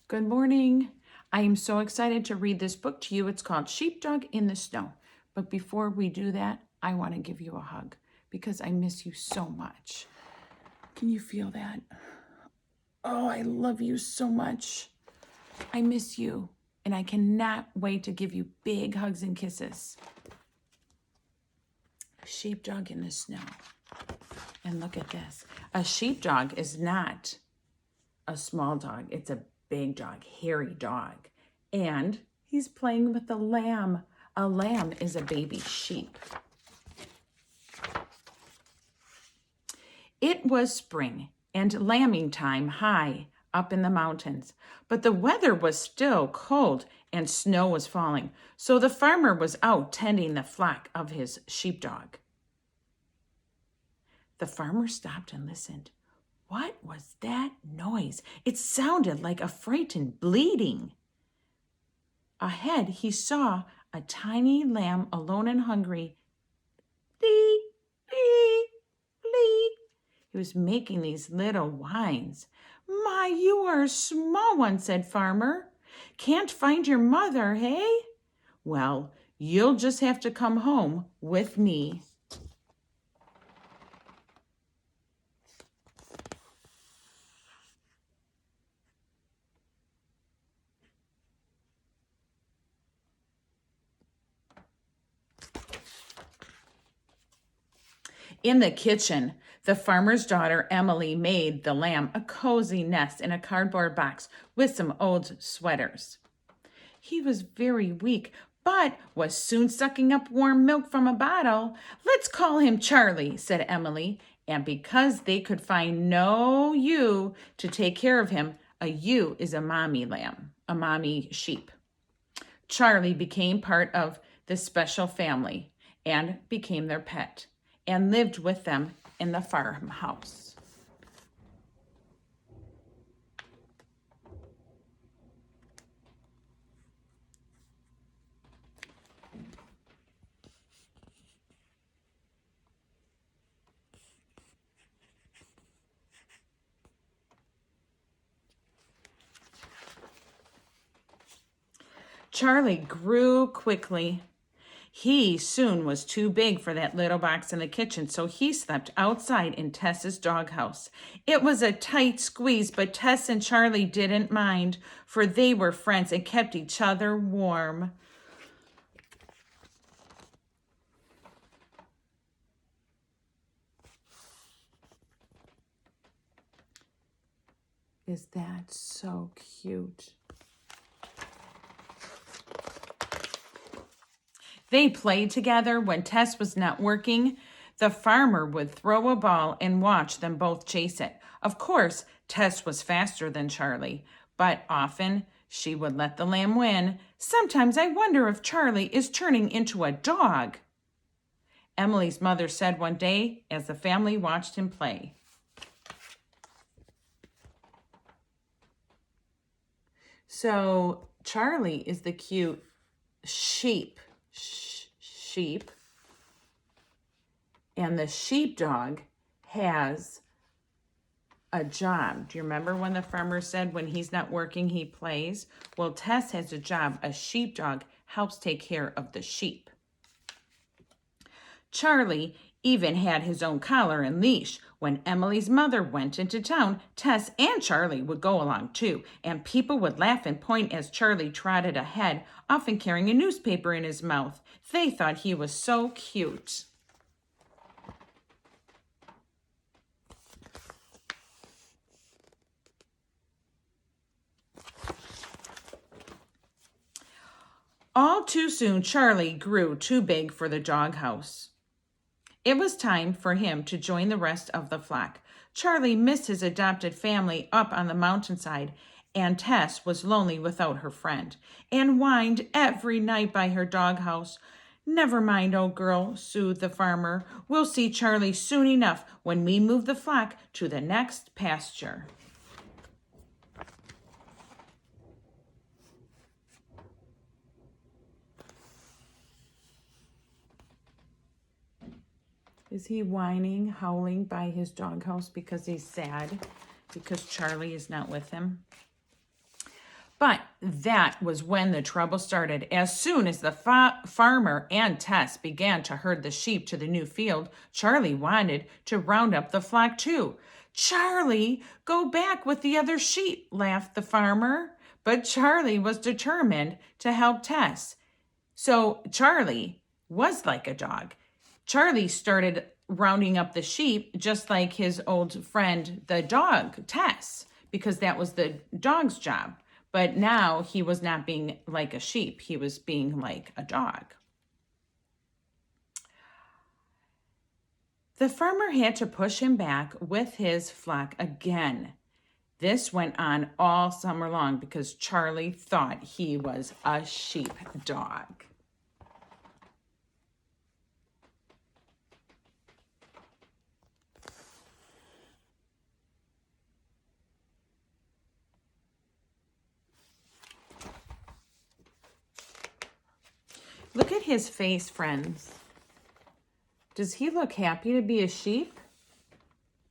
Good morning. I am so excited to read this book to you. It's called Sheepdog in the Snow. But before we do that, I want to give you a hug because I miss you so much. Can you feel that? Oh, I love you so much. I miss you, and I cannot wait to give you big hugs and kisses. Sheepdog in the Snow. And look at this. A sheepdog is not a small dog. It's a big dog, hairy dog. And he's playing with a lamb. A lamb is a baby sheep. It was spring and lambing time high up in the mountains, but the weather was still cold and snow was falling, so the farmer was out tending the flock of his sheepdog. The farmer stopped and listened. What was that noise? It sounded like a frightened bleating. Ahead, he saw a tiny lamb alone and hungry. Bleat, bleat, bleat. He was making these little whines. My, you are a small one, said Farmer. Can't find your mother, hey? Well, you'll just have to come home with me. In the kitchen, the farmer's daughter, Emily, made the lamb a cozy nest in a cardboard box with some old sweaters. He was very weak, but was soon sucking up warm milk from a bottle. Let's call him Charlie, said Emily. And because they could find no ewe to take care of him, a ewe is a mommy lamb, a mommy sheep. Charlie became part of the special family and became their pet and lived with them in the farmhouse. Charlie grew quickly. He soon was too big for that little box in the kitchen, so he slept outside in Tess's doghouse. It was a tight squeeze, but Tess and Charlie didn't mind, for they were friends and kept each other warm. Is that so cute? They played together when Tess was not working. The farmer would throw a ball and watch them both chase it. Of course, Tess was faster than Charlie, but often she would let the lamb win. Sometimes I wonder if Charlie is turning into a dog, Emily's mother said one day as the family watched him play. So Charlie is the cute sheep, and the sheepdog has a job. Do you remember when the farmer said when he's not working, he plays? Well, Tess has a job. A sheepdog helps take care of the sheep. Charlie even had his own collar and leash. When Emily's mother went into town, Tess and Charlie would go along too, and people would laugh and point as Charlie trotted ahead, often carrying a newspaper in his mouth. They thought he was so cute. All too soon, Charlie grew too big for the doghouse. It was time for him to join the rest of the flock. Charlie missed his adopted family up on the mountainside, and Tess was lonely without her friend and whined every night by her doghouse. Never mind, old girl, soothed the farmer. We'll see Charlie soon enough when we move the flock to the next pasture. Is he whining, howling by his doghouse because he's sad? Because Charlie is not with him? But that was when the trouble started. As soon as the farmer and Tess began to herd the sheep to the new field, Charlie wanted to round up the flock too. Charlie, go back with the other sheep, laughed the farmer. But Charlie was determined to help Tess. So Charlie was like a dog. Charlie started rounding up the sheep just like his old friend, the dog, Tess, because that was the dog's job. But now he was not being like a sheep. He was being like a dog. The farmer had to push him back with his flock again. This went on all summer long because Charlie thought he was a sheepdog. Look at his face, friends. Does he look happy to be a sheep?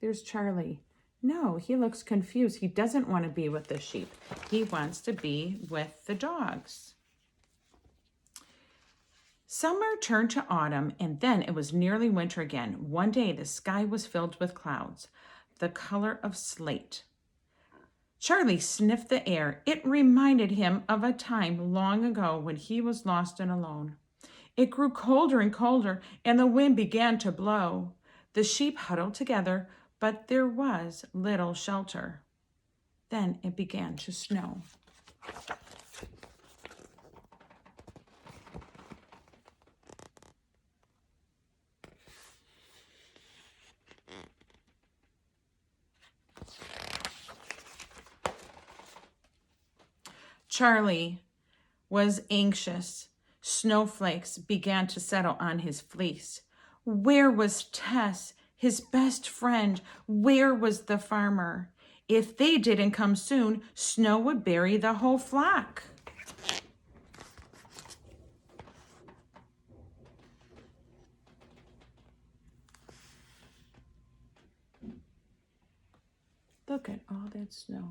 There's Charlie. No, he looks confused. He doesn't want to be with the sheep. He wants to be with the dogs. Summer turned to autumn, and then it was nearly winter again. One day, the sky was filled with clouds, the color of slate. Charlie sniffed the air. It reminded him of a time long ago when he was lost and alone. It grew colder and colder, and the wind began to blow. The sheep huddled together, but there was little shelter. Then it began to snow. Charlie was anxious. Snowflakes began to settle on his fleece. Where was Tess, his best friend? Where was the farmer? If they didn't come soon, snow would bury the whole flock. Look at all that snow.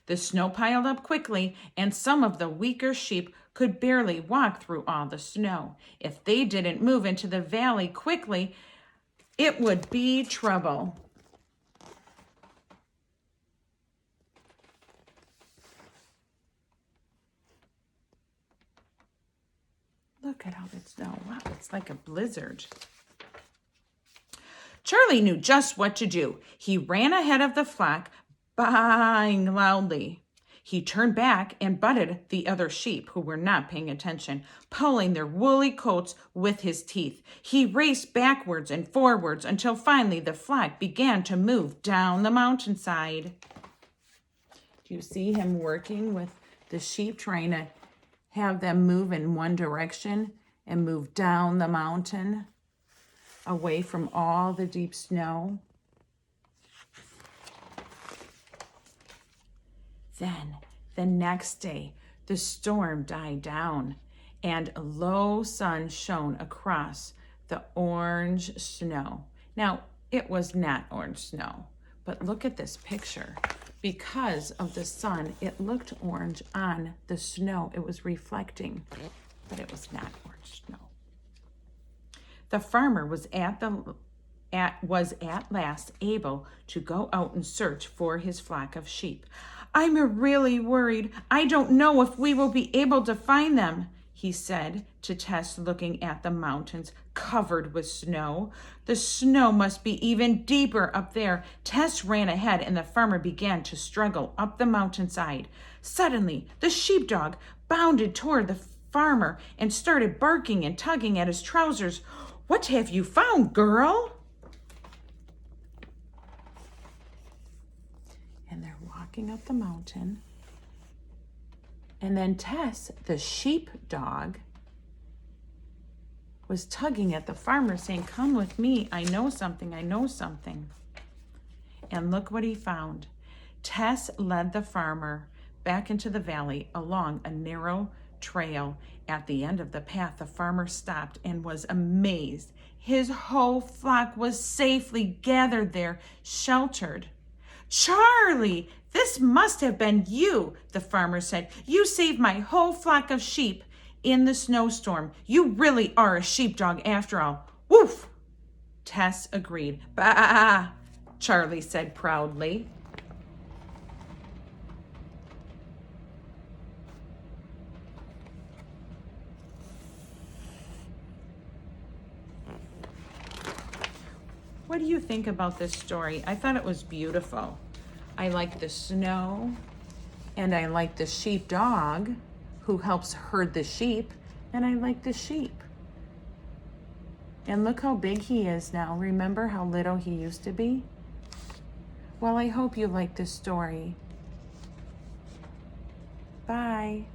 The snow piled up quickly, and some of the weaker sheep could barely walk through all the snow. If they didn't move into the valley quickly, it would be trouble. Look at all that snow. Wow, it's like a blizzard. Charlie knew just what to do. He ran ahead of the flock, baaing loudly. He turned back and butted the other sheep who were not paying attention, pulling their woolly coats with his teeth. He raced backwards and forwards until finally the flock began to move down the mountainside. Do you see him working with the sheep, trying to have them move in one direction and move down the mountain away from all the deep snow? Then, the next day, the storm died down, and a low sun shone across the orange snow. Now, it was not orange snow, but look at this picture. Because of the sun, it looked orange on the snow. It was reflecting, but it was not orange snow. The farmer was at last able to go out and search for his flock of sheep. I'm really worried. I don't know if we will be able to find them, he said to Tess, looking at the mountains covered with snow. The snow must be even deeper up there. Tess ran ahead, and the farmer began to struggle up the mountainside. Suddenly, the sheepdog bounded toward the farmer and started barking and tugging at his trousers. What have you found, girl? And they're walking up the mountain. And then Tess, the sheepdog, was tugging at the farmer, saying, come with me. I know something. I know something. And look what he found. Tess led the farmer back into the valley along a narrow trail. At the end of the path, the farmer stopped and was amazed. His whole flock was safely gathered there, sheltered. Charlie, this must have been you, the farmer said. You saved my whole flock of sheep in the snowstorm. You really are a sheepdog after all. Woof! Tess agreed. Bah! Charlie said proudly. What do you think about this story? I thought it was beautiful. I like the snow, and I like the sheepdog who helps herd the sheep, and I like the sheep. And look how big he is now. Remember how little he used to be? Well, I hope you like this story. Bye.